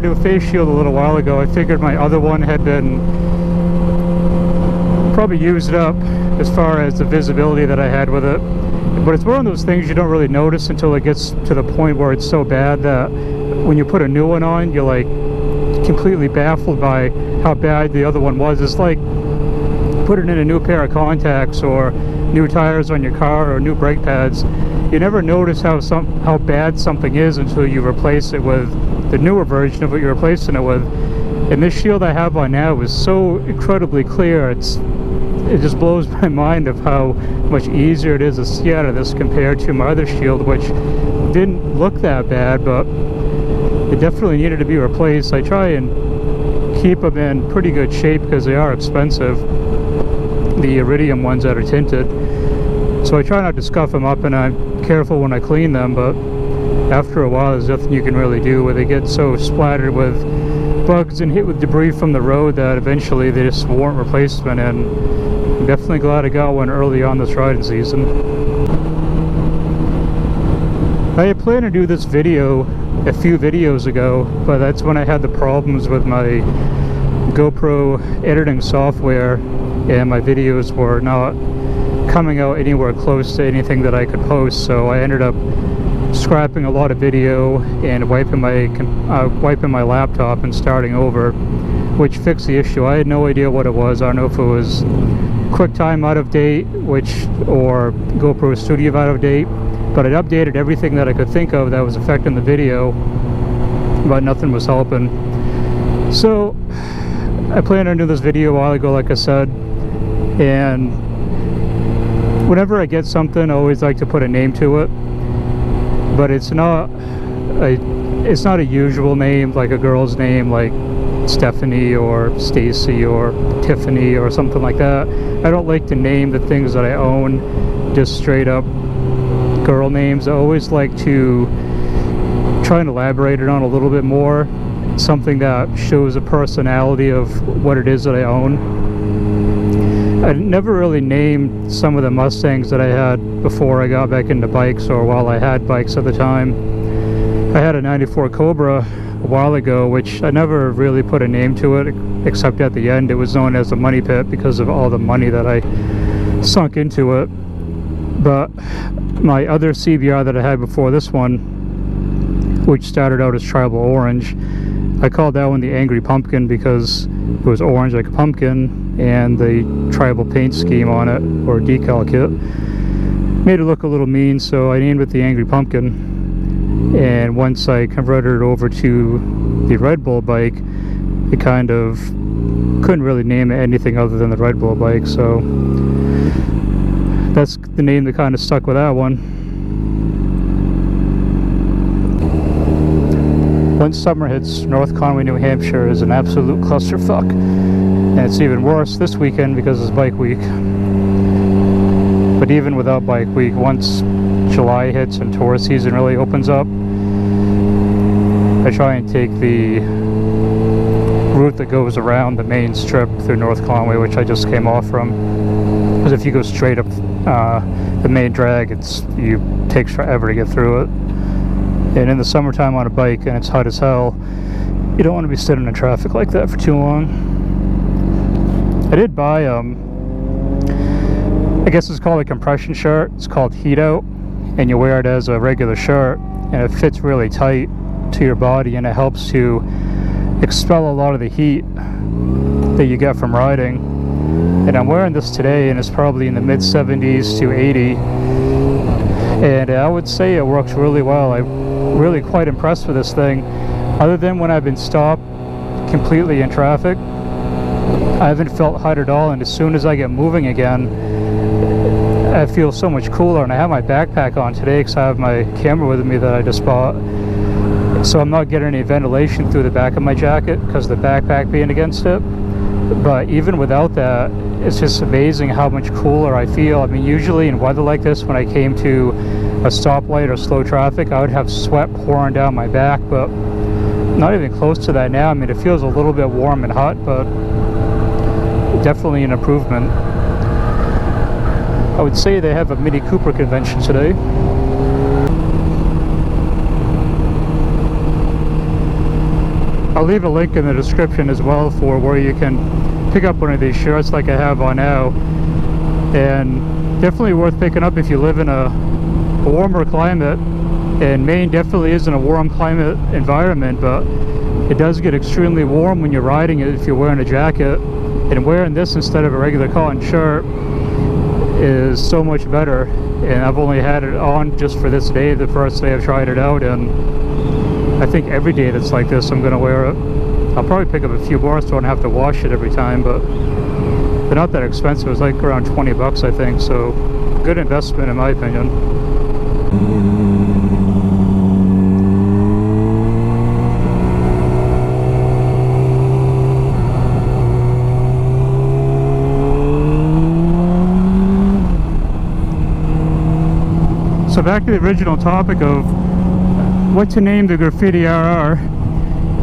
new face shield a little while ago. I figured my other one had been probably used up as far as the visibility that I had with it. But it's one of those things you don't really notice until it gets to the point where it's so bad that when you put a new one on, you're like completely baffled by how bad the other one was. It's like putting in a new pair of contacts or new tires on your car or new brake pads. You never notice how bad something is until you replace it with the newer version of what you're replacing it with. And this shield I have on now is so incredibly clear. It just blows my mind of how much easier it is to see out of this compared to my other shield, which didn't look that bad, but it definitely needed to be replaced. I try and keep them in pretty good shape because they are expensive, the iridium ones that are tinted. So I try not to scuff them up, and I'm careful when I clean them, but after a while there's nothing you can really do, where they get so splattered with bugs and hit with debris from the road that eventually they just warrant replacement. And I'm definitely glad I got one early on this riding season. I had planned to do this video a few videos ago, but that's when I had the problems with my GoPro editing software, and my videos were not coming out anywhere close to anything that I could post. So I ended up scrapping a lot of video and wiping my laptop and starting over, which fixed the issue. I had no idea what it was. I don't know if it was QuickTime out of date, or GoPro Studio out of date, but I'd updated everything that I could think of that was affecting the video, but nothing was helping. So I planned on doing this video a while ago, like I said, and whenever I get something, I always like to put a name to it, but it's not a usual name, like a girl's name, like Stephanie or Stacy or Tiffany or something like that. I don't like to name the things that I own just straight up girl names. I always like to try and elaborate it on a little bit more, something that shows a personality of what it is that I own. I never really named some of the Mustangs that I had before I got back into bikes, or while I had bikes at the time. I had a 94 Cobra a while ago, which I never really put a name to it, except at the end it was known as the Money Pit because of all the money that I sunk into it. But my other CBR that I had before this one, which started out as Tribal Orange, I called that one the Angry Pumpkin because it was orange like a pumpkin, and the tribal paint scheme on it, or decal kit, made it look a little mean, so I named it the Angry Pumpkin. And once I converted it over to the Red Bull bike, it kind of couldn't really name it anything other than the Red Bull bike, so that's the name that kind of stuck with that one. Once summer hits, North Conway, New Hampshire is an absolute clusterfuck. And it's even worse this weekend because it's bike week. But even without bike week, once July hits and tourist season really opens up, I try and take the route that goes around the main strip through North Conway, which I just came off from. Because if you go straight up the main drag, it takes forever to get through it. And in the summertime on a bike, and it's hot as hell, you don't want to be sitting in traffic like that for too long. I did buy, I guess it's called a compression shirt. It's called Heat Out, and you wear it as a regular shirt, and it fits really tight to your body, and it helps to expel a lot of the heat that you get from riding. And I'm wearing this today, and it's probably in the mid 70s to 80, and I would say it works really well. I'm really quite impressed with this thing. Other than when I've been stopped completely in traffic, I haven't felt hot at all, and as soon as I get moving again, I feel so much cooler. And I have my backpack on today because I have my camera with me that I just bought, so I'm not getting any ventilation through the back of my jacket because of the backpack being against it. But even without that, it's just amazing how much cooler I feel. I mean, usually in weather like this, when I came to a stoplight or slow traffic, I would have sweat pouring down my back, but not even close to that now. I mean, it feels a little bit warm and hot, but definitely an improvement. I would say they have a Mini Cooper convention today. I'll leave a link in the description as well for where you can pick up one of these shirts like I have on now, and definitely worth picking up if you live in a warmer climate. And Maine definitely isn't a warm climate environment, but it does get extremely warm when you're riding it if you're wearing a jacket, and wearing this instead of a regular cotton shirt is so much better. And I've only had it on just for this day, the first day I've tried it out, and I think every day that's like this I'm gonna wear it. I'll probably pick up a few more so I don't have to wash it every time, but they're not that expensive. It's like around 20 bucks I think, so good investment in my opinion. So back to the original topic of what to name the Graffiti RR.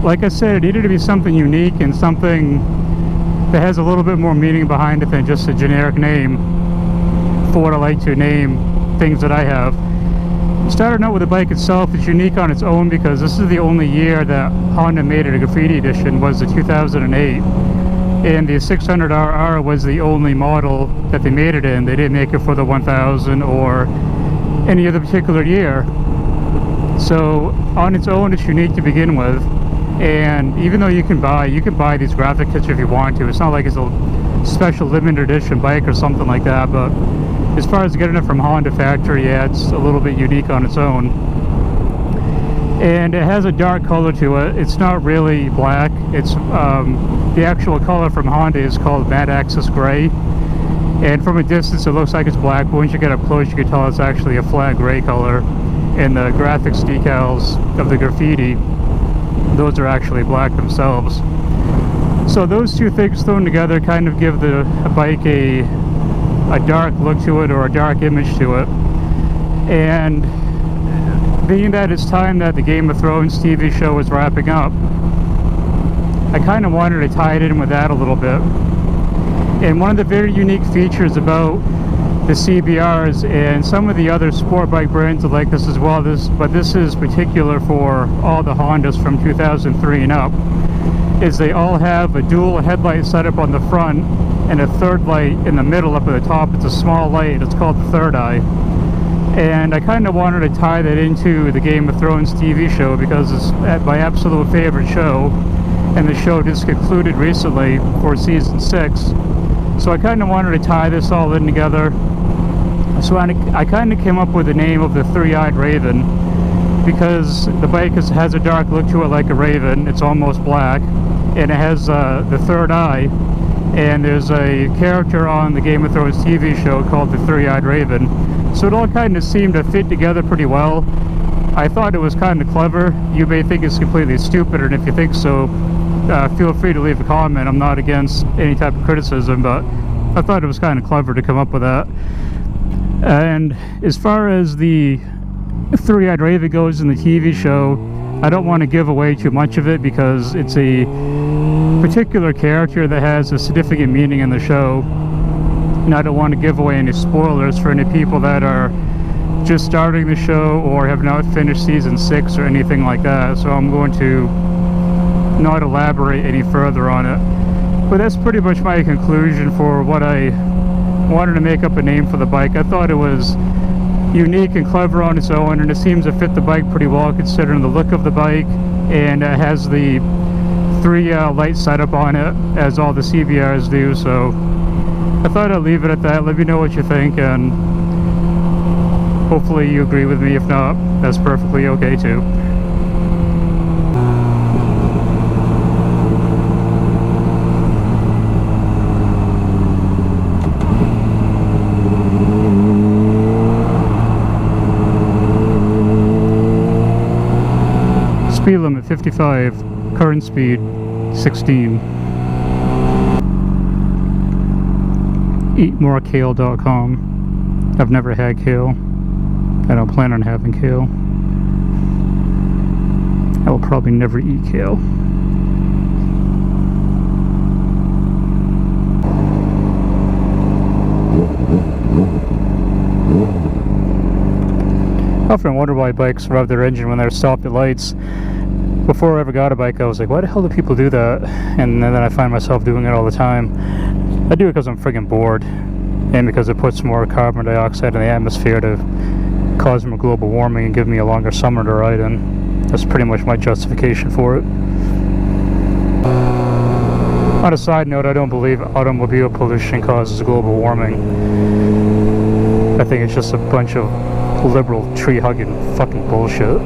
Like I said, it needed to be something unique and something that has a little bit more meaning behind it than just a generic name for what I like to name things that I have. Starting out with the bike itself, it's unique on its own because this is the only year that Honda made it a Graffiti edition, was the 2008. And the 600RR was the only model that they made it in. They didn't make it for the 1000 or any other particular year. So on its own it's unique to begin with, and even though you can buy these graphic kits if you want to, it's not like it's a special limited edition bike or something like that, but as far as getting it from Honda factory, yeah, it's a little bit unique on its own. And it has a dark color to it. It's not really black. It's the actual color from Honda is called Matte Axis Gray. And from a distance it looks like it's black, but once you get up close you can tell it's actually a flat gray color. And the graphics decals of the Graffiti, those are actually black themselves. So those two things thrown together kind of give the bike a dark look to it, or a dark image to it. And being that it's time that the Game of Thrones TV show is wrapping up, I kind of wanted to tie it in with that a little bit. And one of the very unique features about the CBRs and some of the other sport bike brands are like this as well, but this is particular for all the Hondas from 2003 and up, is they all have a dual headlight setup on the front and a third light in the middle up at the top. It's a small light, it's called the third eye. And I kind of wanted to tie that into the Game of Thrones TV show because it's my absolute favorite show, and the show just concluded recently for season 6. So I kind of wanted to tie this all in together. So I kind of came up with the name of the Three-Eyed Raven because the bike has a dark look to it like a raven. It's almost black, and it has the third eye. And there's a character on the Game of Thrones TV show called the Three-Eyed Raven. So it all kind of seemed to fit together pretty well. I thought it was kind of clever. You may think it's completely stupid, and if you think so, feel free to leave a comment. I'm not against any type of criticism, but I thought it was kind of clever to come up with that. And as far as the Three-Eyed Raven goes in the TV show, I don't want to give away too much of it because it's a particular character that has a significant meaning in the show, and I don't want to give away any spoilers for any people that are just starting the show or have not finished season 6 or anything like that. So I'm going to not elaborate any further on it, but that's pretty much my conclusion for what I wanted to make up a name for the bike. I thought it was unique and clever on its own, and it seems to fit the bike pretty well considering the look of the bike, and it has the 3 light setup on it as all the CBRs do. So I thought I'd leave it at that. Let me know what you think, and hopefully you agree with me. If not, that's perfectly okay too. Speed limit 55, current speed 16. EatMoreKale.com. I've never had kale. I don't plan on having kale. I will probably never eat kale. I often wonder why bikes rev their engine when they're stopped at lights. before I ever got a bike, I was like, why the hell do people do that? And then I find myself doing it all the time. I do it because I'm friggin' bored, and because it puts more carbon dioxide in the atmosphere to cause more global warming and give me a longer summer to ride in. That's pretty much my justification for it. On a side note, I don't believe automobile pollution causes global warming. I think it's just a bunch of liberal tree-hugging fucking bullshit.